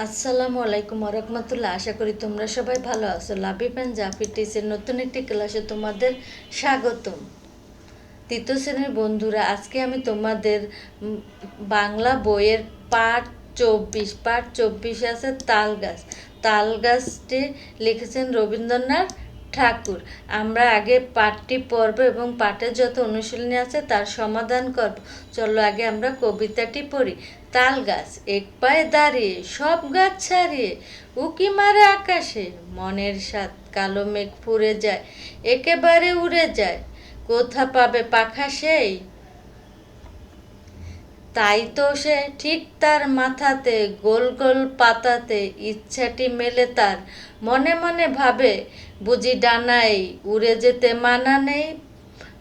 আসসালামু আলাইকুম ওরহমতুল্লাহ। আশা করি তোমরা সবাই ভালো আছো। লাবিব অ্যান্ড জাফি টিসের নতুন একটি ক্লাসে তোমাদের স্বাগতম। তৃতীয় শ্রেণীর বন্ধুরা, আজকে আমি তোমাদের বাংলা বইয়ের পাঠ 24 আছে তাল গাছ। তাল গাছটি লিখেছেন রবীন্দ্রনাথ ঠাকুর। আমরা আগে পাঠটি পড়ব এবং পাঠের যত অনুশীলনী আছে তার সমাধান করব। চলো আগে আমরা কবিতাটি পড়ি। তাল গাছ এক পায়ে দাঁড়িয়ে, সব গাছ ছাড়িয়ে, উকি মারে আকাশে, মনের সাথ কালো মেঘ ফুরে যায়, একেবারে উড়ে যায়, কোথা পাবে পাখা সেই? তাই তো সে ঠিক তার মাথাতে গোল গোল পাতাতে ইচ্ছাটি মেলে তার, মনে মনে ভাবে বুঝি ডানায় উড়ে যেতে মানা নেই,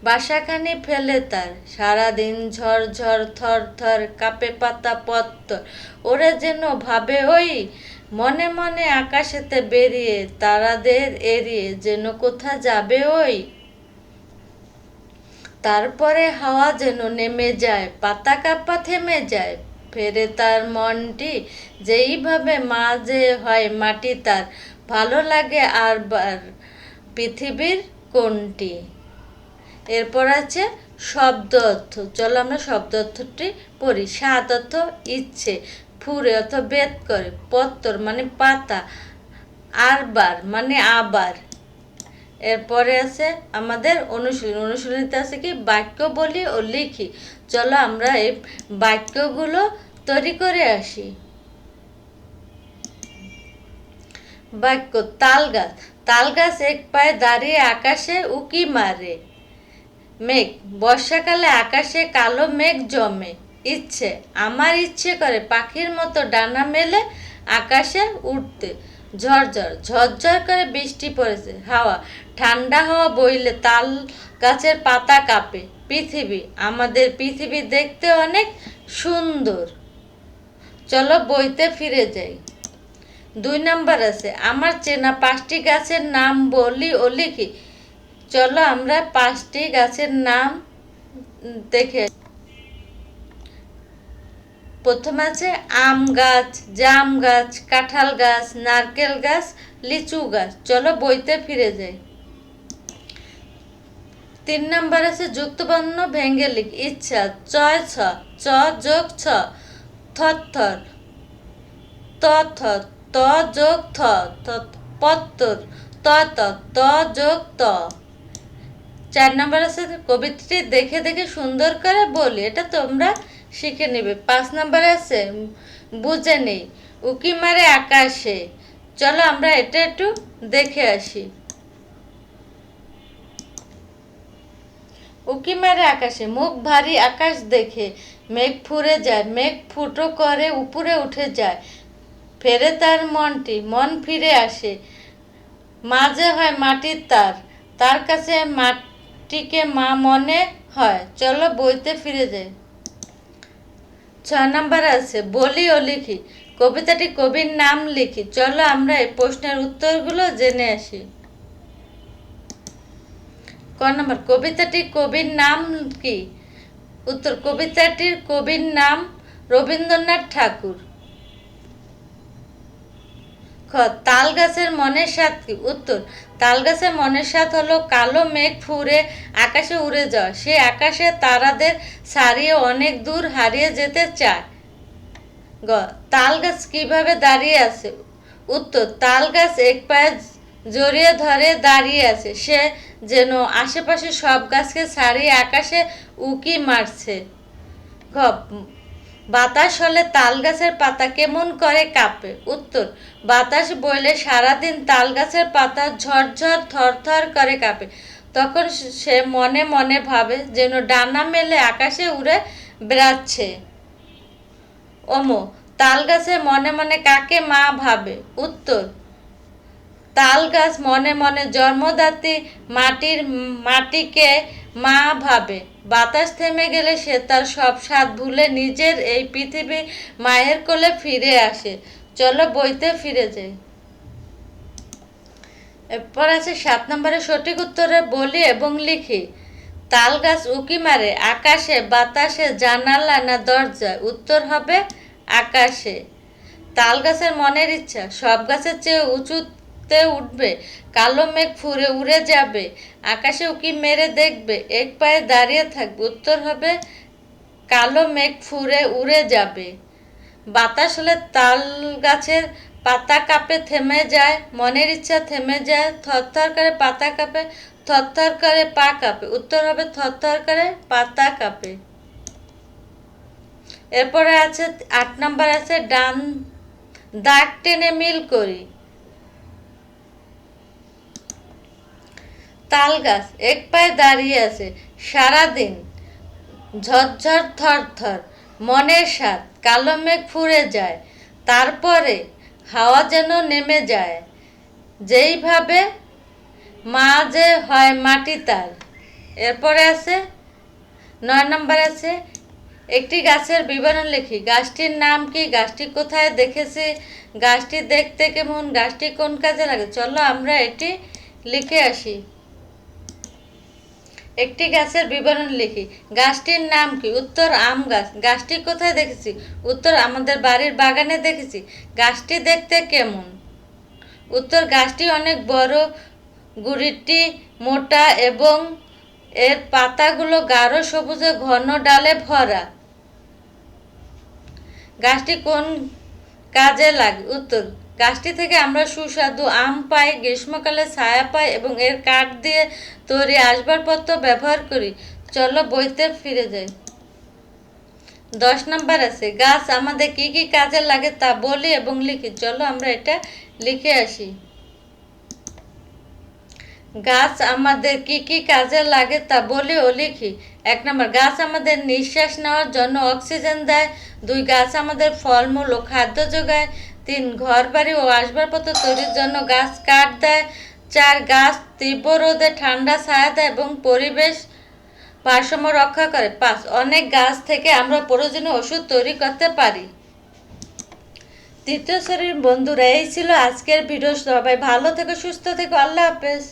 বাসাখানি ফেলে তার, সারাদিন ঝড় ঝড় থর থর কাঁপে পাতা পত্তর, ওরে যেন ভাবে ওই মনে মনে আকাশেতে বেরিয়ে, তারাদের এড়িয়ে যেন কোথা যাবে ওই। তারপরে হাওয়া যেন নেমে যায়, পাতা কাঁপা থেমে যায়, ফেরে তার মনটি যেইভাবে মাঝে হয় মাটি তার, ভালো লাগে আর বার পৃথিবীর কোনটি। এরপর আছে শব্দ অর্থ। চলো আমরা শব্দ অর্থটি পড়ি। সাত অর্থ ইচ্ছে, ফুরে অর্থ বেদ করে, পত্তর মানে পাতা, আরবার মানে আবার। এরপরে আছে আমাদের অনুশীলনীতে আছে কি বাক্য বলি ও লিখি। চলো আমরা এই বাক্যগুলো তৈরি করে আসি। বাক্য তাল গাছ। তাল গাছ এক পায়ে দাঁড়িয়ে আকাশে উকি মারে। মেঘ, বর্ষাকালে আকাশে কালো মেঘ জমে। ইচ্ছে, আমার ইচ্ছে করে পাখির মতো ডানা মেলে আকাশে উঠতে। ঝরঝর, ঝরঝর করে বৃষ্টি পড়েছে। হাওয়া, ঠান্ডা হাওয়া বইলে তাল গাছের পাতা কাঁপে। পৃথিবী, আমাদের পৃথিবী দেখতে অনেক সুন্দর। চলো বইতে ফিরে যাই। 2 নম্বর আছে আমার চেনা 5টি গাছের নাম বলি ও লিখি। চলো আমরা 5টি গাছের নাম দেখে। প্রথমে আছে আম গাছ, জাম গাছ, কাঁঠাল গাছ, নারকেল গাছ, লিচু গাছ। চলো বইতে ফিরে যাই। 3 নম্বর আছে যুক্তবর্ণ ভেঙ্গে লিখ। ইচ্ছা, চয় ছ, চ যোগ ছ, থর, ত থ, ত যোগ থ, পত্তর, ত ত যোগ ত। 4 নম্বর আছে কবিতাটি দেখে দেখে সুন্দর করে বলি। এটা তোমরা শিখে নেবে। 5 নম্বর আছে বুঝে নেই, উকি মারে আকাশে। চলো আমরা এটা একটু দেখে আসি। উকি মারে আকাশে, মুখ ভারী আকাশ দেখে, মেঘ ফুরে যায়, মেঘ ফুটো করে উপরে উঠে যায়, ফেরে তার মনটি, মন ফিরে আসে, মাঝে হয় মাটির তার, তার কাছে মাটিকে মা মনে হয়। চলো বইতে ফিরে যাই। 6 নম্বর আছে বলি ও লিখি। কবিতাটি কবির নাম লিখি। চলো আমরা এই প্রশ্নের উত্তরগুলো জেনে আসি। ক নম্বর কবিতাটির কবির নাম কি? উত্তর, কবিতাটির কবির নাম রবীন্দ্রনাথ ঠাকুর। খ, তাল গাছের মনের স্বাদ কি? উত্তর, তাল গাছের মনের স্বাদ হলো কালো মেঘ ফুরে আকাশে উড়ে যাওয়া। সে আকাশে তারাদের ছাড়িয়ে অনেক দূর হারিয়ে যেতে চায়। গ, তাল গাছ কিভাবে দাঁড়িয়ে আছে? উত্তর, তাল গাছ এক পায়ে জড়িয়ে ধরে দাঁড়িয়ে আছে। সে যেন আশেপাশে সব গাছকে ছাড়িয়ে আকাশে উকি মারছে। ঘ, বাতাস হলে তাল গাছের পাতা কেমন করে কাঁপে? উত্তর, বাতাস বইলে সারাদিন তাল গাছের পাতা ঝরঝর থরথর করে কাঁপে। তখন সে মনে মনে ভাবে যেন ডানা মেলে আকাশে উড়ে বেড়াচ্ছে। ওমো, তাল গাছে মনে মনে কাকে মা ভাবে? উত্তর, তাল গাছ মনে মনে জন্মদাত্রী মাটিকে মা ভাবে। বাতাস থেমে গেলে সে তার সব স্বাদ ভুলে নিজের এই পৃথিবী মায়ের কোলে ফিরে আসে। চলো বইতে ফিরে যাই। এরপর আছে 7 নম্বরের সঠিক উত্তরে বলি এবং লিখি। তাল গাছ উকি মারে আকাশে, বাতাসে, জানালা না দরজায়? উত্তর হবে আকাশে। তাল গাছের মনের ইচ্ছা, সব গাছের চেয়ে উঁচুতে উঠবে, কালো মেঘ ফুরে উড়ে যাবে, আকাশে উকি মেরে দেখবে, এক পায়ে দাঁড়িয়ে থাকবে। উত্তর হবে কালো মেঘ ফুরে উড়ে যাবে। বাতাস হলে তাল গাছের পাতা কাঁপে থেমে যায়, মনের ইচ্ছা থেমে যায়, থরথর করে পাতা কাঁপে, থরথর করে পা কাঁপে। উত্তর হবে থরথর করে পাতা কাঁপে। এরপরে আছে 8 নম্বর আছে ডান দাগ টেনে মিল করি। তাল গাছ এক পায়ে দাঁড়িয়ে আছে, সারাদিন ঝরঝর থরথর, মনের স্বাদ, কালো মেঘ ফুরে যায়, তারপরে হাওয়া যেন নেমে যায়, যেইভাবে মা যে হয় মাটি তার। এরপরে আছে 9 নম্বর আছে একটি গাছের বিবরণ লিখি। গাছটির নাম কি, গাছটি কোথায় দেখেছি, গাছটি দেখতে কেমন, গাছটি কোন কাজে লাগে। চলো আমরা এটি লিখে আসি। একটি গাছের বিবরণ লিখি। গাছটির নাম কি, উত্তর আম গাছ। গাছটি কোথায় দেখেছি, উত্তর আমাদের বাড়ির বাগানে দেখেছি। গাছটি দেখতে কেমন, উত্তর গাছটি অনেক বড়, গুড়িটি মোটা এবং এর পাতাগুলো গাঢ় সবুজে ঘন ডালে ভরা। গাছটি কোন কাজে লাগে, উত্তর গাছটি থেকে আমরা সুস্বাদু আম পাই, গ্রীষ্মকালে ছায়া পাই এবং এর কাঠ দিয়ে তৈরি আসবাবপত্র ব্যবহার করি। চলো বইতে ফিরে যাই। 10 নম্বর আছে গাছ আমাদের কি কি কাজে লাগে তা বলি এবং লিখি। চলো আমরা এটা লিখে আসি। গাছ আমাদের কি কি কাজে লাগে তা বলি ও লিখি। 1 নম্বর, গাছ আমাদের নিঃশ্বাস নেওয়ার জন্য অক্সিজেন দেয়। 2, গাছ আমাদের ফলমূল ও খাদ্য যোগায়। 3, ঘর বাড়ি ও আসবাবপত্র তৈরির জন্য গাছ কাঠ দেয়। 4, গাছ তীব্র রোদে ঠান্ডা ছায়া দেয় এবং পরিবেশ ভারসাম্য রক্ষা করে। 5, অনেক গাছ থেকে আমরা প্রয়োজনীয় ওষুধ তৈরি করতে পারি। তৃতীয় শ্রেণীর বন্ধুরা, এই ছিল আজকের ভিডিও। সবাই ভালো থেকো, সুস্থ থেকো, আল্লাহ হাফেজ।